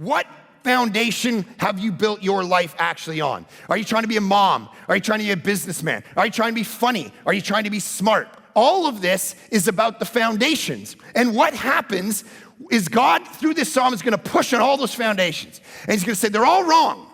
What foundation have you built your life actually on? Are you trying to be a mom? Are you trying to be a businessman? Are you trying to be funny? Are you trying to be smart? All of this is about the foundations. And what happens is God, through this psalm, is gonna push on all those foundations. And he's gonna say, they're all wrong.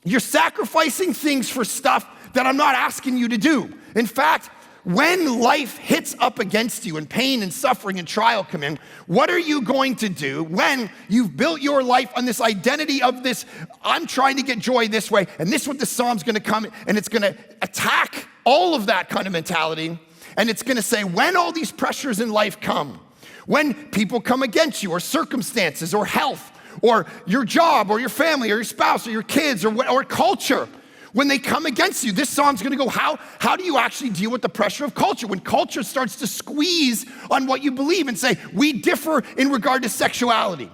You're sacrificing things for stuff that I'm not asking you to do. In fact, when life hits up against you and pain and suffering and trial come in, what are you going to do when you've built your life on this identity of this, I'm trying to get joy this way, and this is what the psalm's gonna come, and it's gonna attack all of that kind of mentality, and it's gonna say, when all these pressures in life come, when people come against you, or circumstances, or health, or your job, or your family, or your spouse, or your kids, or culture, when they come against you, this psalm's gonna go, how do you actually deal with the pressure of culture? When culture starts to squeeze on what you believe and say, we differ in regard to sexuality,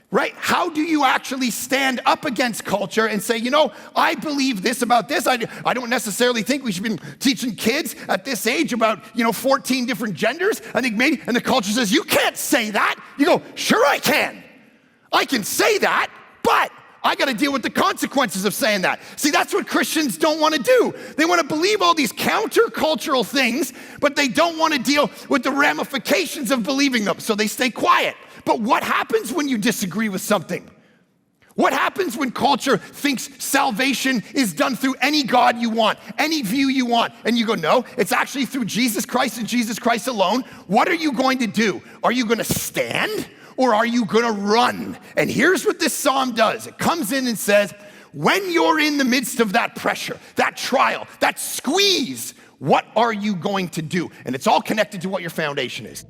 right? How do you actually stand up against culture and say, you know, I believe this about this. I don't necessarily think we should be teaching kids at this age about, 14 different genders. I think maybe, and the culture says, you can't say that. You go, sure I can. I can say that, but I gotta deal with the consequences of saying that. See, that's what Christians don't wanna do. They wanna believe all these countercultural things, but they don't wanna deal with the ramifications of believing them, so they stay quiet. But what happens when you disagree with something? What happens when culture thinks salvation is done through any God you want, any view you want, and you go, no, it's actually through Jesus Christ and Jesus Christ alone? What are you going to do? Are you gonna stand? Or are you gonna run? And here's what this psalm does. It comes in and says, when you're in the midst of that pressure, that trial, that squeeze, what are you going to do? And it's all connected to what your foundation is.